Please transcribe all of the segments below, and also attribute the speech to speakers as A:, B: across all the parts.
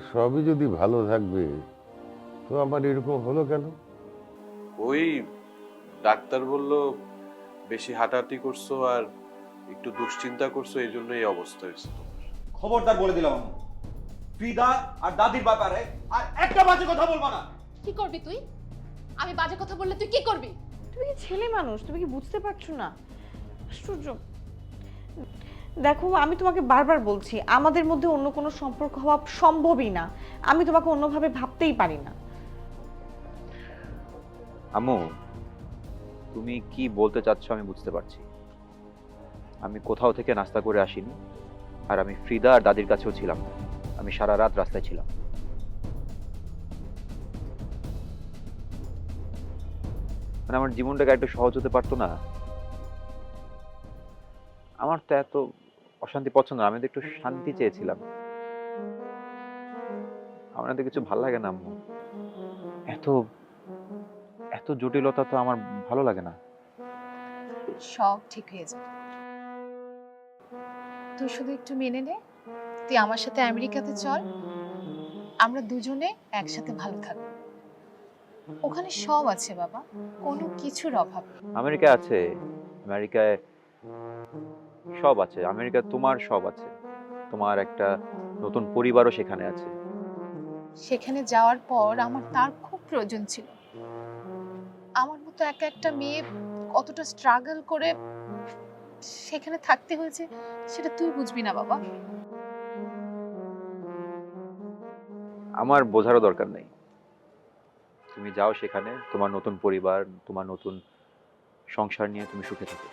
A: সবই যদি ভালো থাকবে তো আমার এরকম হলো কেন?
B: ওই ডাক্তার বলল বেশি হাঁটাহাঁটি করছো আর একটু দুশ্চিন্তা করছো, এই জন্য এই অবস্থা হয়েছে তোমার।
C: খবরদার বলে দিলাম আম্মু, ফ্রিদা আর দাদির ব্যাপারে আর একটা বাজে কথা বলবা না।
D: কি করবি তুই? আমি বাজে কথা বললে তুই কি করবি?
E: তুমি কি ছেলে মানুষ, তুমি কি বুঝতে পারছো না? আশ্চর্য। দেখো, আমি তোমাকে বারবার বলছি আমাদের মধ্যে অন্য কোনো সম্পর্ক হওয়া সম্ভবই না। আমি তোমাকে অন্যভাবে ভাবতেই পারি না।
F: আম্মু, তুমি কি বলতে চাচ্ছ আমি বুঝতে পারছি। আমি কোথাও থেকে নাস্তা করে আসিনি, আর আমি ফ্রিদা আর দাদির কাছেও ছিলাম না। আমি সারা রাত রাস্তায় ছিলাম। মানে আমার জীবনটাকে একটু সহজ হতে পারতো না? আমার তো এত অশান্তি পছন্দ না, আমি তো একটু শান্তি চেয়েছিলাম। আমার তো কিছু ভালো লাগে না আম্মু। এত এত জটিলতা তো আমার ভালো লাগে না।
D: সব ঠিক হয়ে যাবে। তুই শুধু একটু মেনে নে, তুই আমার সাথে আমেরিকাতে চল, আমরা দুজনে একসাথে ভালো থাকবো। ওখানে সব আছে বাবা, কোনো কিছুর অভাব নেই।
F: আমেরিকায় আছে, আমেরিকায় সব আছে। আমেরিকায় তোমার সব আছে, তোমার একটা নতুন পরিবারও সেখানে আছে।
D: সেখানে যাওয়ার পর আমার তার খুব প্রয়োজন ছিল। আমার মতো একা একটা মেয়ে কতটা স্ট্রাগল করে সেখানে থাকতে হয়েছে সেটা তুই বুঝবি না বাবা।
F: আমার বোঝারও দরকার নেই। তুমি যাও সেখানে, তোমার নতুন পরিবার, তোমার নতুন সংসার নিয়ে তুমি সুখে থাকো।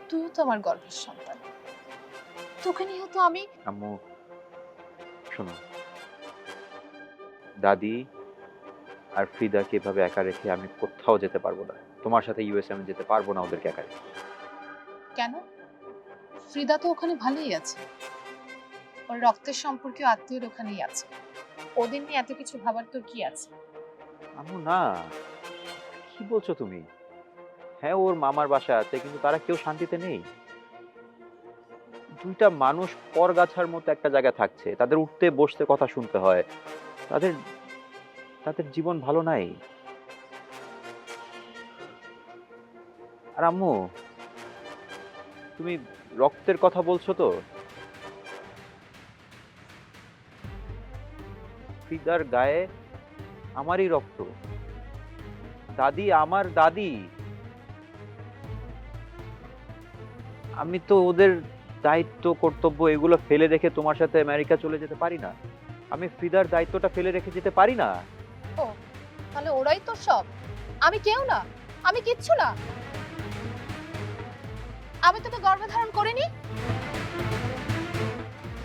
D: তুই তো আমার গর্বের সন্তান, তোকে নিয়েও তো আমি।
F: আম্মু শোনো, দাদি আর ফ্রিদাকে এভাবে একা রেখে আমি কোথাও যেতে পারবো না। তোমার সাথে ইউএসএ আমি যেতে পারবো না ওদেরকে একা রেখে।
D: কেন? ফ্রিদা তো ওখানে ভালোই আছে, ওর রক্তের সম্পর্কীয় আত্মীয়র ওখানেই আছে। ওদের নিয়ে এত কিছু ভাবার তোর কি আছে?
F: আম্মু না, কি বলছো তুমি? হ্যাঁ, ওর মামার বাসা আছে, কিন্তু তারা কেউ শান্তিতে নেই। দুইটা মানুষ পরগাছার মতো একটা জায়গায় থাকছে, তাদের উঠতে বসতে কথা শুনতে হয়। তাদের তাদের জীবন ভালো নাই। আর আম্মু, তুমি রক্তের কথা বলছো তো? ফিদার গায়ে আমারই রক্ত। দাদি আমার দাদি। আমি তো ওদের দায়িত্ব কর্তব্য এগুলো ফেলে রেখে তোমার সাথে আমেরিকা চলে যেতে পারি না। আমি ফিদার দায়িত্বটা ফেলে রেখে যেতে পারি না।
D: ও, তাহলে ওরাই তো সব, আমি কেউ না, আমি কিচ্ছু না। আমি তোকে গর্ভধারণ করিনি,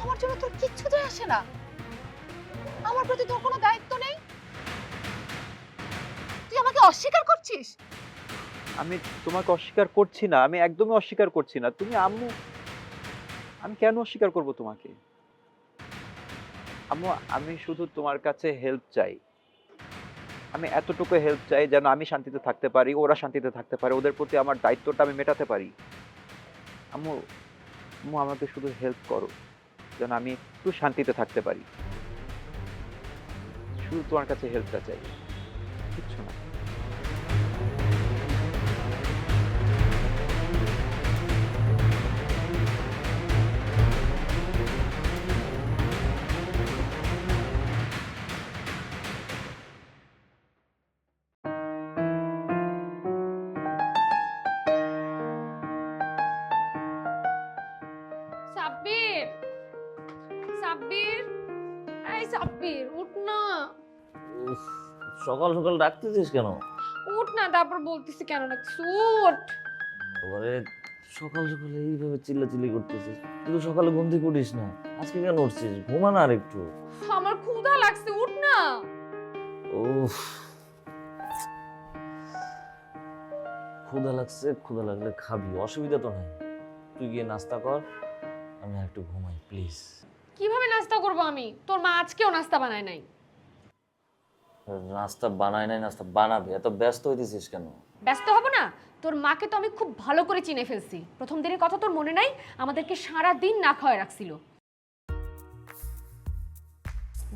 D: আমার জন্য তোর কিচ্ছু যায় আসে না। আমার প্রতি তোর কোনো দায়িত্ব নেই, তুই আমাকে অস্বীকার করছিস।
F: আমি তোমাকে অস্বীকার করছি না, আমি একদমই অস্বীকার করছি না। তুমি আম্মু, আমি কেন অস্বীকার করব তোমাকে? আম্মু, আমি শুধু তোমার কাছে হেল্প চাই। আমি এতটুকু হেল্প চাই যেন আমি শান্তিতে থাকতে পারি, ওরা শান্তিতে থাকতে পারে, ওদের প্রতি আমার দায়িত্বটা আমি মেটাতে পারি। আম্মু, আম্মু আমাকে শুধু হেল্প করো যেন আমি একটু শান্তিতে থাকতে পারি। শুধু তোমার কাছে হেল্পটা চাই, কিচ্ছু না।
G: সাব্বির, সাব্বির, এই সাব্বির উঠ না।
H: উফ, সকাল সকাল ডাকতেছিস কেন?
G: উঠ না, তারপর বলতেছি কেন ডাকছিস, উঠ।
H: ঘরে সকাল সকাল এইভাবে চিল্লাচিল্লি করতেছিস? তুই তো সকালে ঘুম থেকে উঠিস না, আজকে কেন উঠছিস? ঘুমা না আর একটু।
G: আমার ক্ষুধা লাগছে, উঠ না।
H: উফ, ক্ষুধা লাগছে, ক্ষুধা লাগলে খাবি, অসুবিধা তো নাই। তুই গিয়ে নাস্তা কর, আমি আর একটু ঘুমাই প্লিজ।
G: কিভাবে নাস্তা করবো আমি? তোর মা আজকেও নাস্তা বানায় নাই।
H: নাস্তা বানায় নাই, নাস্তা বানাবে, এত ব্যস্ত হইতেছিস কেন?
G: ব্যস্ত হব না? তোর মাকে তো আমি খুব ভালো করে চিনে ফেলছি। প্রথম দিনের কথা তোর মনে নাই? আমাদেরকে সারা দিন না খাওয়ায় রাখছিল।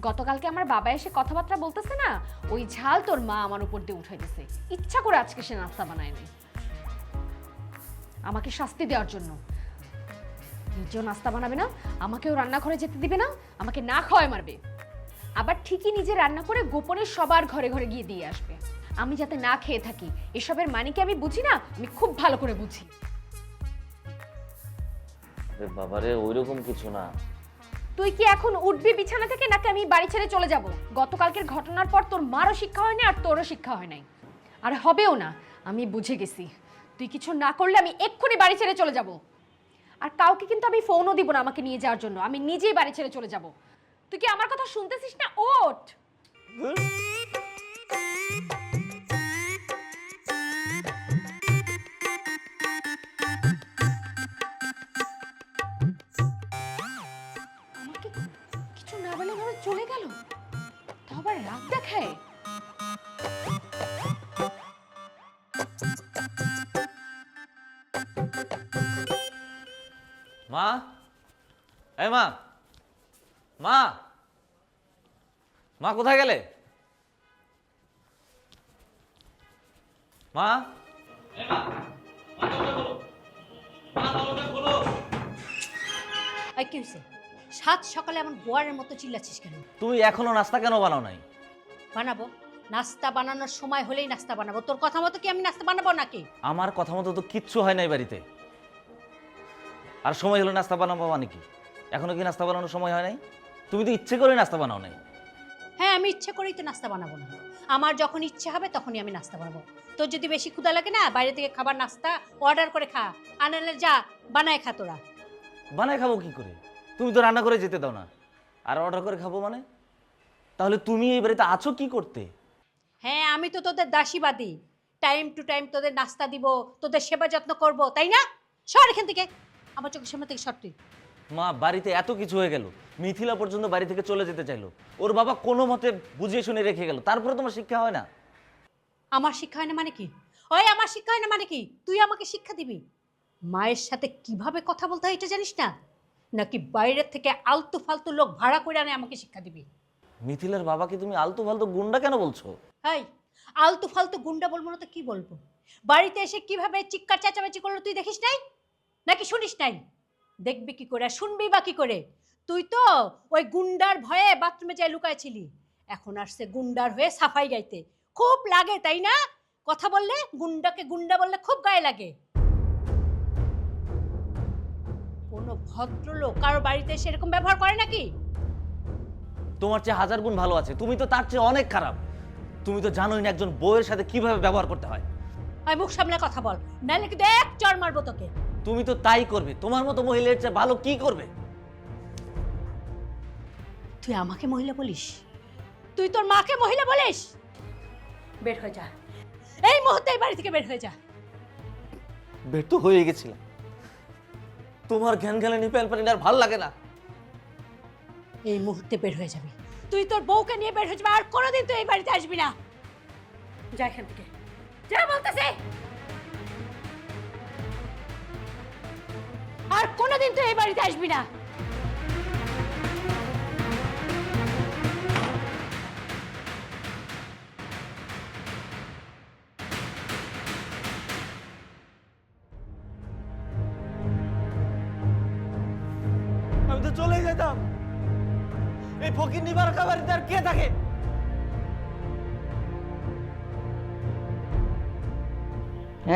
G: গতকালকে আমার বাবা এসে কথাবার্তা বলতেছে না, ওই ঝাল তোর মা আমার উপর দিয়ে উঠাই দিছে। ইচ্ছা করে আজকে সে নাস্তা বানায় নাই, আমাকে শাস্তি দেওয়ার জন্য। নিজেও নাস্তা বানাবে না, আমাকেও রান্নাঘরে যেতে দিবে না, আমাকে না খাওয়ায় মারবে। আবার ঠিকই নিজে রান্না করে গোপনে সবার ঘরে ঘরে গিয়ে দিয়ে আসবে। আমি যাতে না খেয়ে থাকি, এসবের মানে কি আমি বুঝি না? আমি খুব ভালো করে বুঝি।
H: আরে বাবারে, ওইরকম কিছু না।
G: তুই কি এখন উঠবি বিছানা থেকে, নাকি আমি বাড়ি ছেড়ে চলে যাব? গতকালকের ঘটনার পর তোর মারও শিক্ষা হয় না, আর তোরও শিক্ষা হয় নাই, আর হবেও না। আমি বুঝে গেছি, তুই কিছু না করলে আমি এক্ষুনি বাড়ি ছেড়ে চলে যাব। আর কাউকে কিন্তু আমি ফোনও দিব না আমাকে নিয়ে যাওয়ার জন্য, আমি নিজেই বাড়ি ছেড়ে চলে যাব। তুই কি আমার কথা শুনতেছিস না? ওঠ। আমাকে কিছু না বলে ধরে চলে গেল, তা আবার রাগ দেখায়।
H: মা, এই মা, মা, মা কোথায় গেলে? মা,
I: কি হয়েছে? সাত সকালে এমন বোয়ারের মতো চিল্লাচ্ছিস কেন?
H: তুমি এখনো নাস্তা কেন বানাও নাই?
I: বানাবো, নাস্তা বানানোর সময় হলেই নাস্তা বানাবো। তোর কথা মতো কি আমি নাস্তা বানাবো নাকি?
H: আমার কথা মতো তো কিচ্ছু হয় নাই বাড়িতে। আর সময় হলো নাস্তা বানাবো মানে কি? এখনো কি নাস্তা বানানোর সময় হয় নাই? তুমি তো ইচ্ছে করে নাস্তা বানাও নাই।
I: হ্যাঁ, আমি ইচ্ছে করেই তো নাস্তা বানাবো না। আমার যখন ইচ্ছে হবে তখনই আমি নাস্তা বানাবো। তোর যদি বেশি ক্ষুধা লাগে না, বাইরে থেকে খাবার নাস্তা অর্ডার করে খা, আনালে যা বানায় খা। তোরা
H: বানায় খাবো কি করে? তুমি তো রান্না করে যেতে দাও না, আর অর্ডার করে খাবো মানে? তাহলে তুমি এই বাড়িতে আছো কি করতে?
I: হ্যাঁ, আমি তো তোদের দাসীবাদী। টাইম টু টাইম তোদের নাস্তা দিব, তোদের সেবা যত্ন করব, তাই না? সর এখান থেকে, আমার চোখের সামনে থেকে সর তুই।
H: মা, বাড়িতে এত কিছু হয়ে গেল, মিথিলা পর্যন্ত বাড়ি থেকে চলে যেতে চাইলো, ওর বাবা কোনো মতে বুঝিয়ে শুনে রেখে গেল, তারপরে তোমার শিক্ষা হয় না?
I: আমার শিক্ষা হয় না মানে কি? ওই আমার শিক্ষা হয় না মানে কি? তুই আমাকে শিক্ষা দিবি মায়ের সাথে কিভাবে কথা বলতে হয় এটা জানিস না? নাকি বাইরের থেকে আলতু ফালতু লোক ভাড়া করে আনে আমাকে শিক্ষা দিবি?
H: মিথিলার বাবাকে তুমি আলতু ফালতু গুন্ডা কেন বলছো?
I: হাই, আলতু ফালতু গুন্ডা বলবো না তো কি বলবো? বাড়িতে এসে কিভাবে চিৎকার চেঁচামেচি করলো তুই দেখিস নাই নাকি শুনিস নাই? দেখবি কি করে, শুনবি বা কি করে? তুই তো ওই গুন্ডার ভয়ে বাথরুমে যাই লুকাইছিলি, এখন আসছে গুন্ডার হয়ে সাফাই গাইতে। খুব লাগে তাই না? কথা বললে গুন্ডাকে গুন্ডা বললে খুব গায়ে লাগে। কোনো ভদ্রলোক কারো বাড়িতে এসে এরকম ব্যবহার করে নাকি?
H: তোমার চেয়ে হাজার গুণ ভালো আছে, তুমি তো তার চেয়ে অনেক খারাপ। তুমি তো জানোই না একজন বউয়ের সাথে কিভাবে ব্যবহার করতে হয়।
I: আমি মুখ সামনে কথা বল, নাহলে কিন্তু এক চড় মারবো তোকে।
H: তুমি তো তাই করবে, তোমার মতো মহিলার চেয়ে ভালো কি করবে?
I: তুই আমাকে মহিলা বলিস? তুই তোর মাকে মহিলা বলিস? বের হয়ে যা, এই মুহূর্তে এই বাড়ি থেকে বের হয়ে যা।
H: বের তো হয়ে গেছিলাম, তোমার জ্ঞান জ্ঞানী প্যান প্যান আর ভাল লাগে না।
I: এই মুহূর্তে বের হয়ে যাবি, তুই তোর বউকে নিয়ে বের হয়ে যাবি, আর কোনোদিন তুই এই বাড়িতে আসবি না। যা এখান থেকে, যা বলতেছে। আর কোনোদিন তুই এই বাড়িতে আসবি না।
H: আমি তো চলেই যেতাম, এই ফকির নিবার খাবারিতে আর কে থাকে?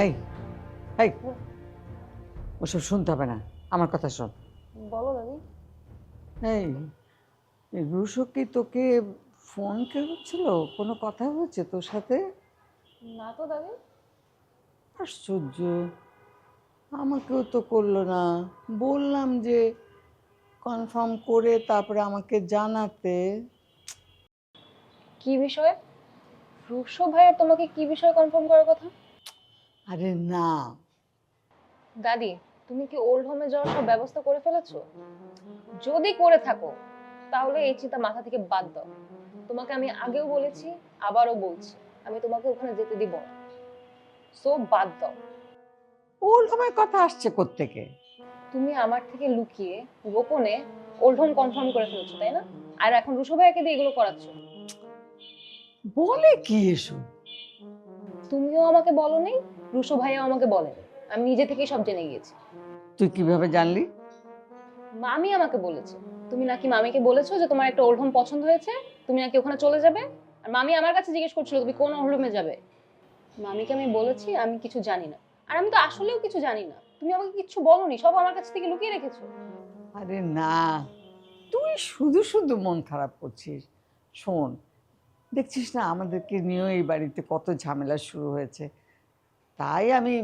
J: এই এই ওসব শুনতে হবে না, আমার কথা শোন।
D: বলো দাদি।
J: এই রুশো কি তোকে ফোন করেছিল? কোনো কথা হয়েছে তোর সাথে?
D: না তো দাদি।
J: আশ্চর্য, আমাকেও তো করলো না। বললাম যে কনফার্ম করে তারপরে আমাকে জানাতে।
D: কি বিষয়ে? রুশো ভাইয়ের তোমাকে কি বিষয়ে কনফার্ম করার কথা?
J: আরে না,
D: দাদি, তুমি কি ওল্ড হোমে যাওয়ার সব ব্যবস্থা করে ফেলেছো? যদি করে থাকো তাহলে এই চিন্তা মাথা থেকে বাদ দাও। তোমাকে আমি আগেও বলেছি, আবারও বলছি, আমি তোমাকে ওখানে যেতে দিব না। সো বাদ দাও।
J: ওর আমার কথা আসছে কোত্থেকে?
D: তুমি আমার থেকে লুকিয়ে গোপনে ওল্ড হোম কনফার্ম করে ফেলেছো, তাই না?
K: আর এখন রুশো ভাইয়াকে দিয়ে এগুলো করাচ্ছো।
J: বলে কি এসব?
K: তুমিও আমাকে বলোনি, রুশো ভাইয়াও আমাকে বলেনি, আমি নিজে থেকেই সব জেনে গিয়েছি।
J: তুই কিভাবে জানলি?
K: মামি আমাকে বলেছে। তুমি নাকি মামিকে বলেছো যে তোমার একটা ওল্ড হোম পছন্দ হয়েছে, তুমি নাকি ওখানে চলে যাবে। আর মামি আমার কাছে জিজ্ঞেস করছিল তুমি কোন ওল্ড হোমে যাবে। মামিকে আমি বলেছি আমি কিছু জানি না, আর আমি তো আসলেও কিছু জানি না। তুমি আমাকে কিছু বলোনি, সব আমার কাছ থেকে লুকিয়ে রেখেছো।
J: আরে না, তুই শুধু শুধু মন খারাপ করছিস। শোন, দেখছিস না আমাদেরকে নিয়েও এই বাড়িতে কত ঝামেলা শুরু হয়েছে। তাই আমি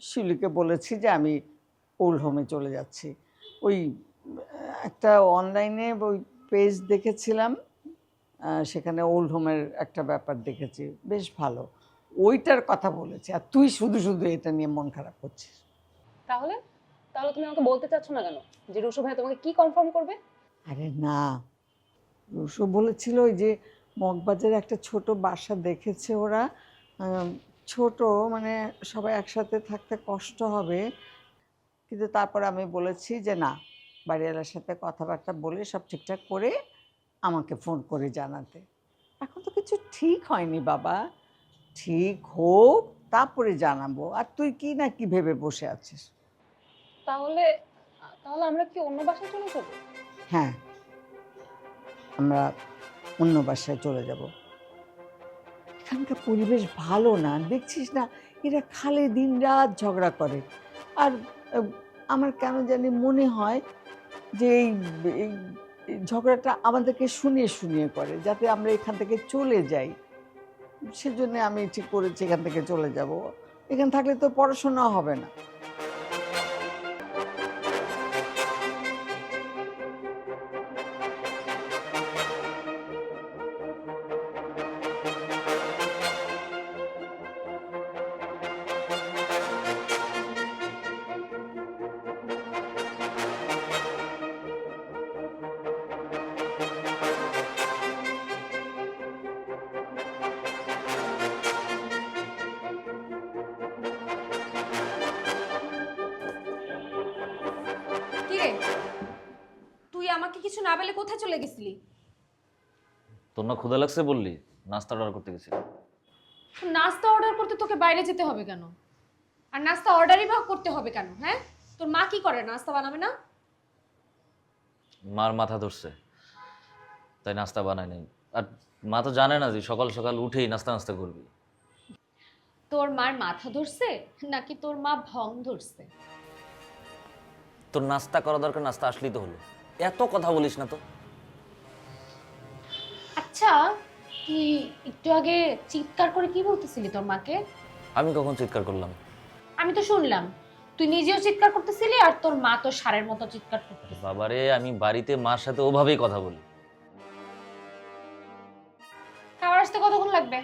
J: শিউলিকে বলেছি যে আমি ওল্ড হোমে চলে যাচ্ছি। ওই একটা অনলাইনে ওই পেজ দেখেছিলাম, সেখানে ওল্ড হোমের একটা ব্যাপার দেখেছি, বেশ ভালো, ওইটার কথা বলেছি। আর তুই শুধু শুধু এটা নিয়ে মন খারাপ করছিস।
K: তাহলে তাহলে তুমি আমাকে বলতে চাচ্ছ না কেন যে রুশো ভাই তোমাকে কি কনফার্ম করবে?
J: আরে না, রুশো বলেছিল ওই যে মগবাজারে একটা ছোট বাসা দেখেছে ওরা, ছোট মানে সবাই একসাথে থাকতে কষ্ট হবে। কিন্তু তারপর আমি বলেছি যে না, বাড়িওয়ালার সাথে কথাবার্তা বলে সব ঠিকঠাক করে আমাকে ফোন করে জানাতে। এখন তো কিছু ঠিক হয়নি বাবা, ঠিক হোক তারপরে জানাবো। আর তুই কি না কি ভেবে বসে আছিস?
K: তাহলে তাহলে আমরা কি অন্য বাসায় চলে যাবো?
J: হ্যাঁ, আমরা অন্য বাসায় চলে যাব। এখানকার পরিবেশ ভালো না, দেখছিস না এরা খালি দিন রাত ঝগড়া করে। আর আমার কেন জানি মনে হয় যে এই ঝগড়াটা আমাদেরকে শুনিয়ে শুনিয়ে করে, যাতে আমরা এখান থেকে চলে যাই। সেজন্য আমি ঠিক করেছি এখান থেকে চলে যাব। এখানে থাকলে তো পড়াশোনা হবে না।
G: কি রে, তুই আমাকে কিছু না বলে কোথায় চলে গেছিলি?
H: তোর না ক্ষুধা লাগছে বললি, নাস্তা অর্ডার করতে গেছি।
G: নাস্তা অর্ডার করতে তোকে বাইরে যেতে হবে কেন? আর নাস্তা অর্ডারই বা করতে হবে কেন? হ্যাঁ, তোর মা কি করে, নাস্তা বানাবে না?
H: মার মাথা ধরছে তাই নাস্তা বানাই নাই। আর মা তো জানে না যে সকাল সকাল উঠেই নাস্তা নাস্তা করবি।
G: তোর মার মাথা ধরছে নাকি তোর মা ভং ধরছে?
H: তোর নাস্তা করা দরকার, নাস্তা আসলেই তো হলো, এত কথা বলিস না তো।
G: আচ্ছা, তুই একটু আগে চিৎকার করে কি বলতেছিলি তোর মাকে?
H: আমি কখন চিৎকার করলাম?
G: আমি তো শুনলাম তুই নিজেও চিৎকার করতেছিলি আর তোর মা তো ষাঁড়ের মতো চিৎকার করতেছিল।
H: বাবারে, আমি বাড়িতে মার সাথে ওভাবেই কথা বলি।
G: খাবার আসতে কতক্ষণ লাগবে?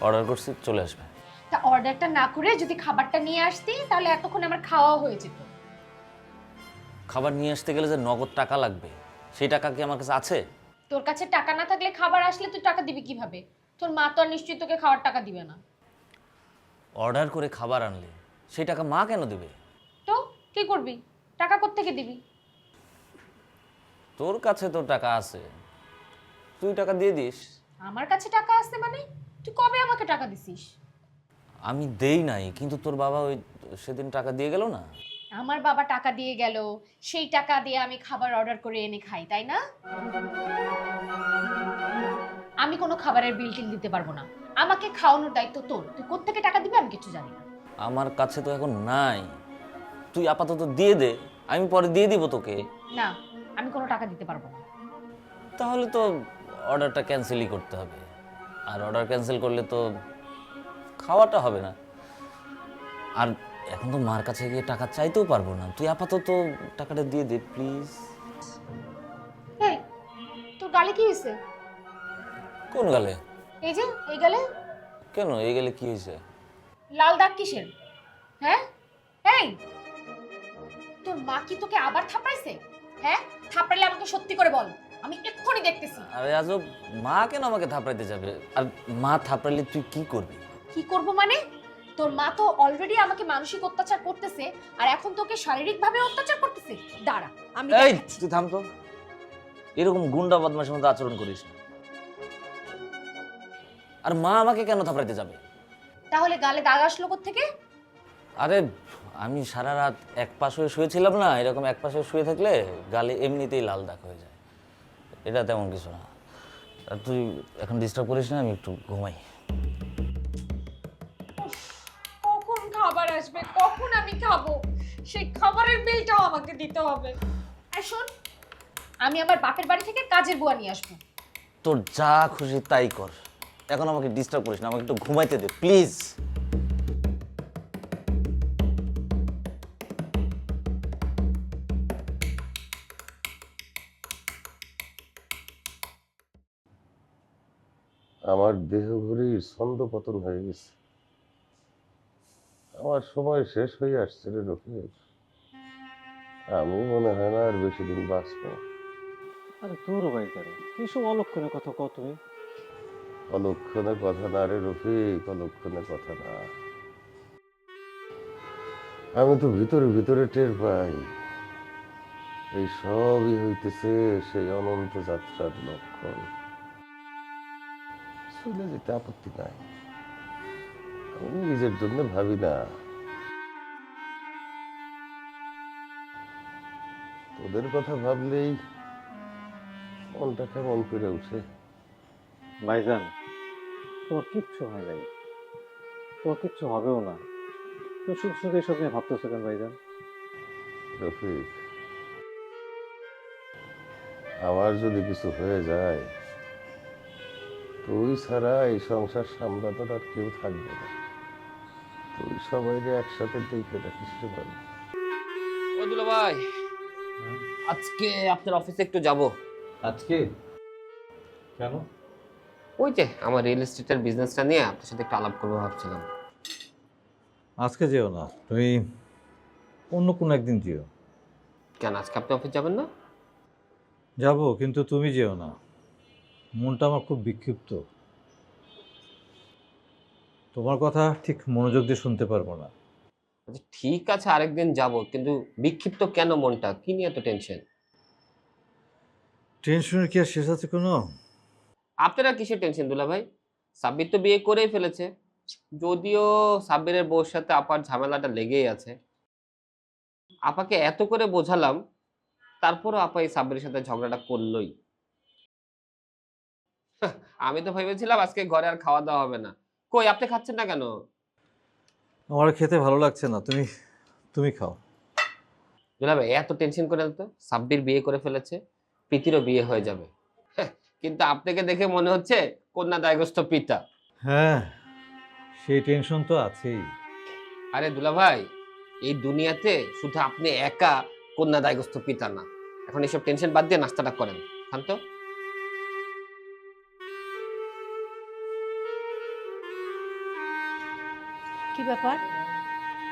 H: অর্ডার করছি, চলে আসবে।
G: তা অর্ডারটা না করে যদি খাবারটা নিয়ে আসতি তাহলে এতক্ষণ আমার খাওয়া হয়ে যেত।
H: খাবার নিয়ে আসতে গেলে যে নগদ টাকা লাগবে, সেই টাকা কি আমার কাছে আছে?
G: তোর কাছে টাকা না থাকলে খাবার আসলে তুই টাকা দিবি কিভাবে? তোর মা তো আর নিশ্চয়ই তোকে খাওয়ার টাকা দিবে না।
H: অর্ডার করে খাবার আনলে সেই টাকা মা কেন দেবে?
G: তো কি করবি, টাকা কোত্থেকে দিবি?
H: তোর কাছে তো টাকা আছে, তুই টাকা দিয়ে দিস।
G: আমার কাছে টাকা আছে মানে? তুই কবে আমাকে টাকা দিছিস?
H: আমি দেই নাই, কিন্তু তোর বাবা ওই সেদিন টাকা দিয়ে গেল না।
G: আমার বাবা টাকা দিয়ে গেল, সেই টাকা দিয়ে আমি খাবার অর্ডার করে এনে খাই, তাই না? আমি কোনো খাবারের বিল টিল দিতে পারবো না, আমাকে খাওয়ানোর দায়িত্ব তোর। তুই কোত্থেকে টাকা দিবি আমি কিছু জানি না।
H: আমার কাছে তো এখন নাই, তুই আপাতত দিয়ে দে, আমি পরে দিয়ে দিব তোকে।
G: না, আমি কোনো টাকা দিতে পারবো না।
H: তাহলে তো অর্ডারটা ক্যান্সেলই করতে হবে, আর অর্ডার ক্যান্সেল করলে তো খাওয়াটা হবে না। আর এখন তো মার কাছে গিয়ে টাকা চাইতেও পারবো না, তুই আপাতত টাকাটা দিয়ে দে প্লিজ।
G: এই, তোর গালে কি হয়েছে?
H: কোন গালে?
G: এই যে এই গালে।
H: কেন, এই গেলে কি হয়েছে?
G: লাল দাগ কিসের? হ্যাঁ, এই তোর মা কি তোকে আবার থাপড়াইছে? হ্যাঁ, থাপড়াইলে আমাকে সত্যি করে বল, আমি এক্ষুনি দেখতেছি।
H: আরে আজব, মা কেন আমাকে থাপড়াইতে যাবে? আর মা থাপড়াইলে তুই কি করবি?
G: কি করব মানে? তোর মা তো অলরেডি আমাকে মানসিক অত্যাচার করতেছে আর এখন তোকে শারীরিকভাবে অত্যাচার করতেছে। দাঁড়া, আমি
H: এই
G: দেখাচ্ছি।
H: তুই থাম তো, এরকম গুন্ডা বদমাশের মতো আচরণ করিস না। আর মা আমাকে কেন থাপড়াইতে যাবে?
G: তাহলে গালে দাগ আসলো কোত্থেকে?
H: আরে আমি সারা রাত এক পাশ হয়ে শুয়েছিলাম না, এরকম এক পাশে শুয়ে থাকলে গালে এমনিতেই লাল দাগ হয়ে যায়, এটা তেমন কিছু না। আর তুই এখন ডিস্টার্ব করিস না, আমি একটু ঘুমাই।
G: কখন খাবার আসবে, কখন আমি খাবো? সেই খাবারের বিলটাও আমাকে দিতে হবে। আর শোন, আমি আমার বাপের বাড়ি থেকে কাজের বুয়া নিয়ে আসবো।
H: তোর যা খুশি তাই কর, এখন আমাকে ডিস্টার্ব করিস না, আমাকে একটু ঘুমাইতে দে প্লিজ।
A: আমার দেহ ঘড়ির ছন্দ পতন হয়ে গেছে। আমার সময় শেষ হয়ে আসছে রে রফিক। আমি মনে হয় না আর বেশি দিন বাঁচবো।
L: আরে তোর ভাই কেন কিসব অলক্ষণের কথা কত তুমি?
A: অলক্ষণে কথা না রে রফিক, অলক্ষণে কথা না। আমি তো ভিতরে ভিতরে টের পাই এই সবই হইতেছে সেই অনন্ত যাত্রার লক্ষণ। চলে যেতে আপত্তি নাই, আমি নিজের জন্য ভাবি না, তোদের কথা ভাবলেই মনটা কেমন করে উঠে।
L: ভাইজান তোমার কিচ্ছু হয় নাই, তোমার কিচ্ছু হবেও না। তুমি শুধু শুধু এসব নিয়ে ভাবতেছো কেন ভাইজান?
A: রফিক, আমার যদি কিছু হয়ে যায়, তুই ছাড়া এই সংসার সামলানোর আর কেউ থাকবে না। তুই সবাইকে একসাথে দেখে রাখিস রে ভাই।
M: ও দুলা ভাই, আজকে আপনার অফিসে একটু যাব।
L: আজকে কেন?
M: ওই যে আমার রিয়েল এস্টেটের বিজনেসটা নিয়ে আপনার সাথে একটু আলাপ করবো ভাবছিলাম।
L: আজকে যেও না, তুমি অন্য কোনো একদিন যেও।
M: কেন আজকে আপনি অফিস যাবেন না?
L: যাবো, কিন্তু তুমি যেও না। মনটা আমার খুব বিক্ষিপ্ত, তোমার কথা ঠিক মনোযোগ দিয়ে শুনতে পারবো না।
M: আচ্ছা ঠিক আছে, আরেকদিন যাব, কিন্তু বিক্ষিপ্ত কেন মনটা? কি নিয়ে এত টেনশন?
L: টেনশনের কি আর শেষ আছে কোনো?
M: আপনারা কিসের টেনশন দুলা ভাই? সাব্বির তো বিয়ে করেই ফেলেছে, যদিও সাব্বিরের বউর সাথে আপার ঝামেলাটা লেগেই আছে। আপাকে এত করে বোঝালাম, তারপরও আপা এই সাব্বিরের সাথে ঝগড়াটা করলোই। আমি তো ভেবেছিলাম আজকে ঘরে আর খাওয়া দাওয়া হবে না। কই আপনি খাচ্ছেন না কেন?
L: আমার খেতে ভালো লাগছে না, তুমি তুমি খাও।
M: দুলা ভাই এত টেনশন করে তো, সাব্বির বিয়ে করে ফেলেছে, প্রীতিরও বিয়ে হয়ে যাবে, কিন্তু আপনাকে দেখে মনে হচ্ছে কন্যা দায়গ্রস্ত পিতা।
L: হ্যাঁ, সেই টেনশন তো আছেই।
M: আরে দুলা ভাই, এই দুনিয়াতে শুধু আপনি একা কন্যা দায়গ্রস্ত পিতা না। এখন এসব টেনশন বাদ দিয়ে নাস্তাটা করেন, খান তো।
I: কি ব্যাপার,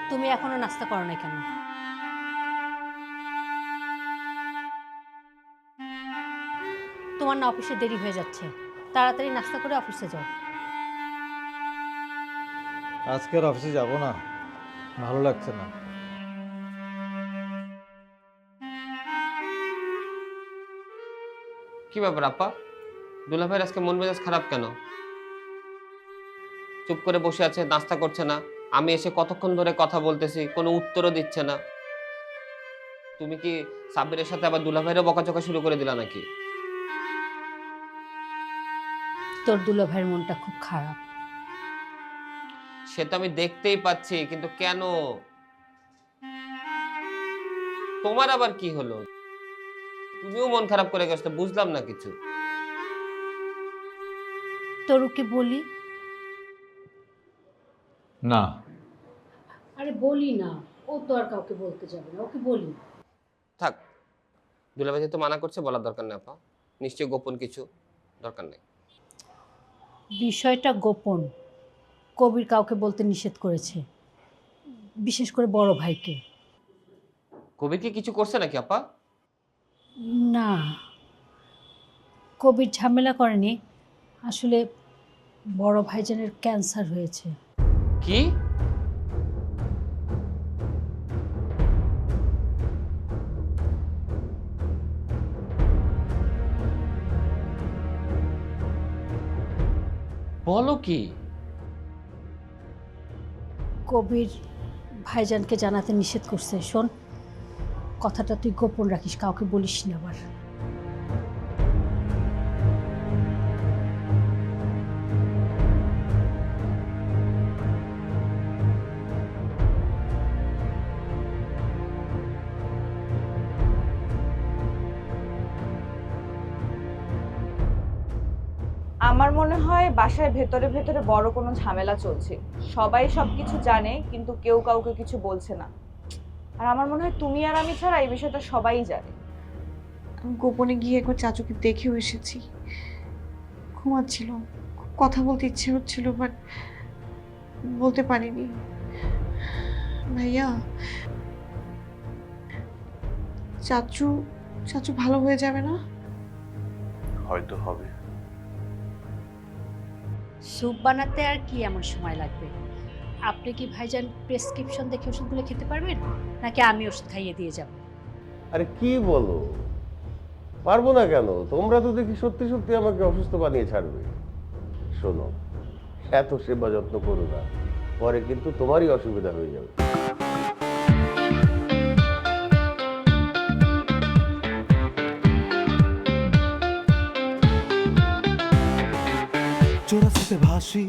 I: তুমি এখনো নাস্তা করো না কেন? তোমার না অফিসে দেরি হয়ে যাচ্ছে, তাড়াতাড়ি নাস্তা করে অফিসে যাও।
L: আজকে আর অফিসে যাব না, ভালো লাগছে না।
M: কি ব্যাপার আপা, দুলা ভাইয়ের আজকে মন মেজাজ খারাপ কেন? চুপ করে বসে আছে, নাস্তা করছে না। আমি এসে কতক্ষণ ধরে কথা বলতেছি, কোনো উত্তরও দিচ্ছে না। তুমি কি সাব্বিরের সাথে আবার দুলা ভাইয়েরও বকাচকা শুরু করে দিলা নাকি?
I: তোর দুলা ভাইয়ের মনটা খুব খারাপ।
M: সে তো আমি দেখতেই পাচ্ছি, কিন্তু কেন? তোমার আবার কি হলো? তুমিও মন খারাপ করে গেছো, বুঝলাম না কিছু।
I: তরুকে বলি
L: না।
I: আরে বলি না, ও তো আর কাউকে বলতে যাবে না, ওকে বলি।
M: থাক, দুলা ভাই তো মানা করছে, বলার দরকার নেই আপা। নিশ্চয়ই গোপন কিছু, দরকার নেই।
I: বিষয়টা গোপন, কবির কাউকে বলতে নিষেধ করেছে, বিশেষ করে বড় ভাইকে।
M: কবির কি কিছু করছে নাকি আপা?
I: না, কবির ঝামেলা করেনি, আসলে বড় ভাইজানের ক্যান্সার হয়েছে।
M: কি বলো কি?
I: কবির ভাইজানকে জানাতে নিষেধ করছে। শোন, কথাটা তুই গোপন রাখিস, কাউকে বলিস না আবার।
E: আমার মনে হয় বাসায় ভেতরে ভেতরে বড় কোনো ঝামেলা চলছে। সবাই সবকিছু জানে কিন্তু কেউ কাউকে কিছু বলছে না। আর আমার মনে হয় তুমি আর আমি ছাড়া এই বিষয়টা সবাই জানে।
N: আমি গোপনে গিয়ে একবার চাচুকে দেখেও এসেছি। ঘুমাচ্ছিল, খুব কথা বলতে ইচ্ছে হচ্ছিল, বাট বলতে পারিনি। ভাইয়া, চাচু চাচু ভালো হয়ে যাবে না?
B: হয়তো হবে।
I: স্যুপ বানাতে আর কি এমন সময় লাগবে? আপনি কি ভাইজান প্রেসক্রিপশন দেখে ওষুধগুলো খেতে পারবেন, নাকি আমি ওষুধ খাইয়ে দিয়ে যাব?
A: আরে কি বলো, পারবো না কেন? তোমরা তো দেখি সত্যি সত্যি আমাকে অসুস্থ বানিয়ে ছাড়বে। শোনো, এত সেবা যত্ন করো না, পরে কিন্তু তোমারই অসুবিধা হয়ে যাবে।
O: চোরাস্তে ভাসি,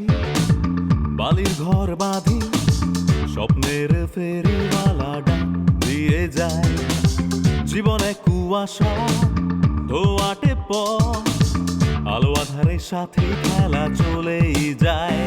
O: বালির ঘর বাঁধি, স্বপ্নের ফেরিওয়ালাটা দিয়ে যায়। জীবনে কুয়াশা ধোয়াটে পথ, আলো আধারের সাথে খেলা চলেই যায়।